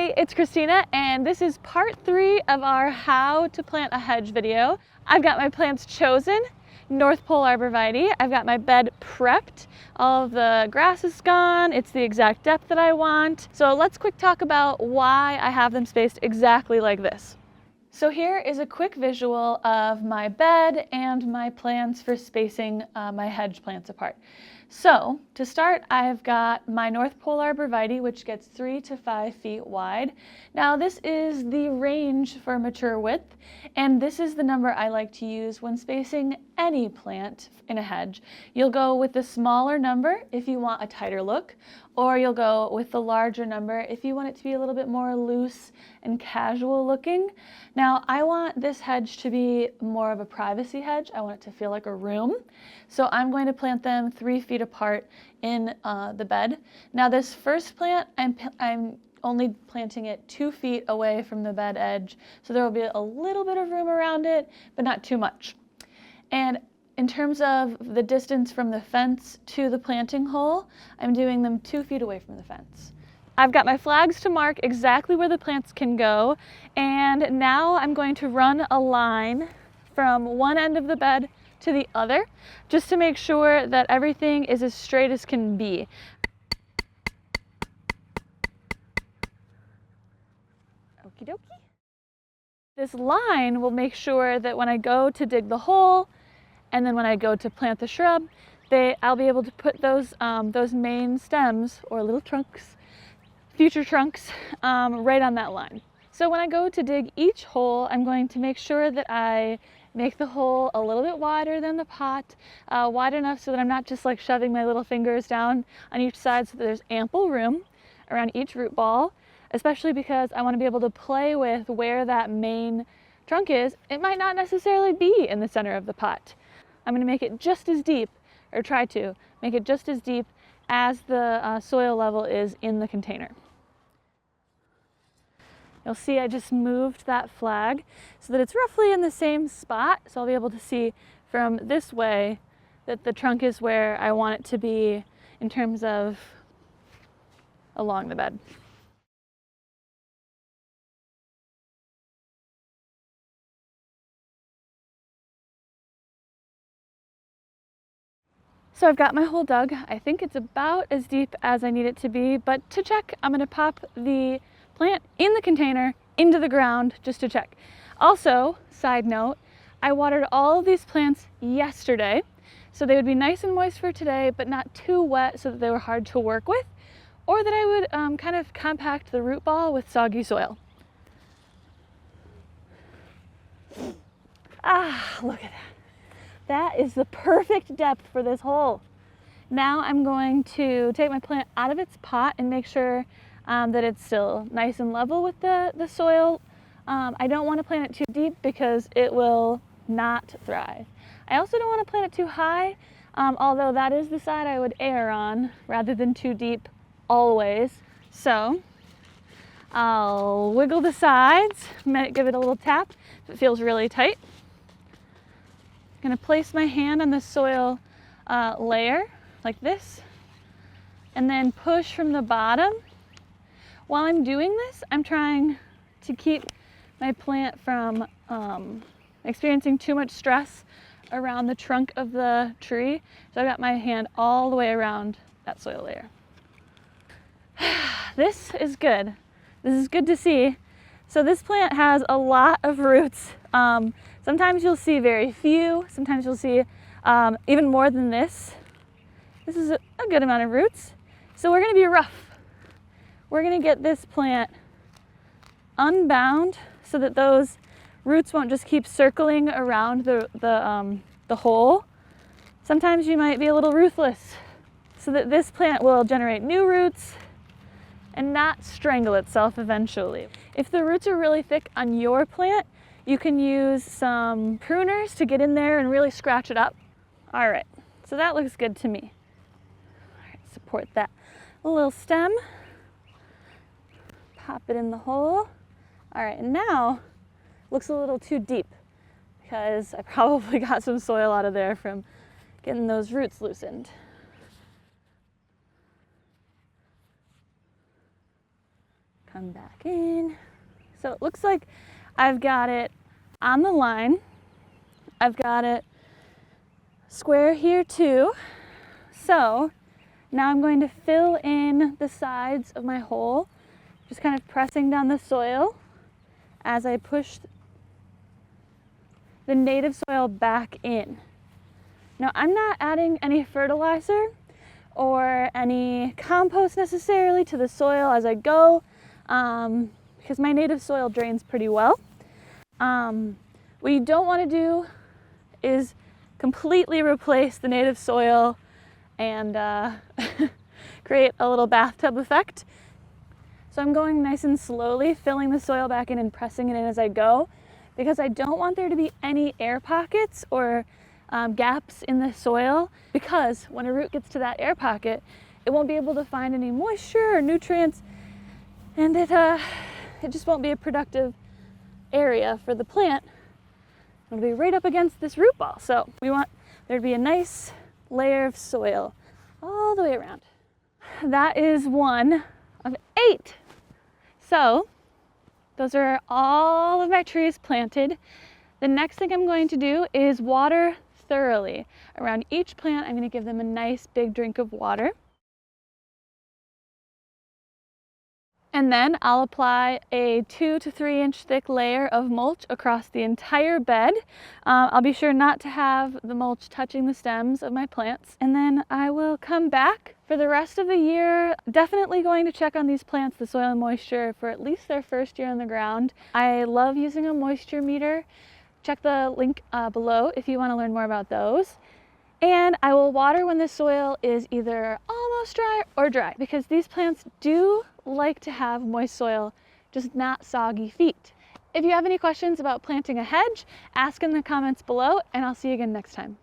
Hey, it's Christina, and this is part 3 of our how to plant a hedge video. I've got my plants chosen, North Pole Arborvitae. I've got my bed prepped. All of the grass is gone. It's the exact depth that I want. So let's quick talk about why I have them spaced exactly like this. So here is a quick visual of my bed and my plans for spacing my hedge plants apart. So to start, I've got my North Pole Arborvitae, which gets 3 to 5 feet wide. Now this is the range for mature width, and this is the number I like to use when spacing any plant in a hedge. You'll go with the smaller number if you want a tighter look, or you'll go with the larger number if you want it to be a little bit more loose and casual looking. Now I want this hedge to be more of a privacy hedge. I want it to feel like a room. So I'm going to plant them 3 feet apart in the bed. Now this first plant, I'm only planting it 2 feet away from the bed edge. So there will be a little bit of room around it, but not too much. And in terms of the distance from the fence to the planting hole, I'm doing them 2 feet away from the fence. I've got my flags to mark exactly where the plants can go, and now I'm going to run a line from one end of the bed to the other, just to make sure that everything is as straight as can be. Okie dokie. This line will make sure that when I go to dig the hole, and then when I go to plant the shrub, I'll be able to put those main stems, or little trunks, future trunks, right on that line. So when I go to dig each hole, I'm going to make sure that I make the hole a little bit wider than the pot, wide enough so that I'm not just like shoving my little fingers down on each side, so that there's ample room around each root ball, especially because I want to be able to play with where that main trunk is. It might not necessarily be in the center of the pot. I'm going to make it just as deep, or try to make it just as deep as the soil level is in the container. You'll see I just moved that flag so that it's roughly in the same spot, so I'll be able to see from this way that the trunk is where I want it to be in terms of along the bed. So I've got my hole dug. I think it's about as deep as I need it to be, but to check, I'm going to pop the plant in the container into the ground just to check. Also, side note, I watered all of these plants yesterday, so they would be nice and moist for today, but not too wet so that they were hard to work with, or that I would kind of compact the root ball with soggy soil. Ah, look at that. That is the perfect depth for this hole. Now I'm going to take my plant out of its pot and make sure that it's still nice and level with the soil. I don't want to plant it too deep because it will not thrive. I also don't want to plant it too high, although that is the side I would err on rather than too deep always. So I'll wiggle the sides, give it a little tap if it feels really tight. I'm going to place my hand on the soil layer like this, and then push from the bottom. While I'm doing this, I'm trying to keep my plant from experiencing too much stress around the trunk of the tree. So I've got my hand all the way around that soil layer. This is good. This is good to see. So this plant has a lot of roots. Sometimes you'll see very few, sometimes you'll see even more than this. This is a good amount of roots. So we're going to be rough. We're going to get this plant unbound so that those roots won't just keep circling around the hole. Sometimes you might be a little ruthless so that this plant will generate new roots and not strangle itself eventually. If the roots are really thick on your plant, you can use some pruners to get in there and really scratch it up. All right, so that looks good to me. All right, support that little stem. Pop it in the hole. All right, and now it looks a little too deep because I probably got some soil out of there from getting those roots loosened. come back in. So it looks like I've got it on the line. I've got it square here too. So now I'm going to fill in the sides of my hole, just kind of pressing down the soil as I push the native soil back in. Now I'm not adding any fertilizer or any compost necessarily to the soil as I go, because my native soil drains pretty well. What you don't want to do is completely replace the native soil and create a little bathtub effect. So I'm going nice and slowly, filling the soil back in and pressing it in as I go, because I don't want there to be any air pockets or gaps in the soil, because when a root gets to that air pocket, it won't be able to find any moisture or nutrients, and it just won't be a productive area for the plant. It'll be right up against this root ball. So we want there to be a nice layer of soil all the way around. That is 1 of 8. So those are all of my trees planted. The next thing I'm going to do is water thoroughly. Around each plant, I'm going to give them a nice big drink of water. And then I'll apply a 2 to 3 inch thick layer of mulch across the entire bed. I'll be sure not to have the mulch touching the stems of my plants. And then I will come back for the rest of the year, definitely going to check on these plants, the soil and moisture, for at least their first year on the ground. I love using a moisture meter. Check the link below if you want to learn more about those. And I will water when the soil is either almost dry or dry, because these plants do like to have moist soil, just not soggy feet. If you have any questions about planting a hedge, ask in the comments below, and I'll see you again next time.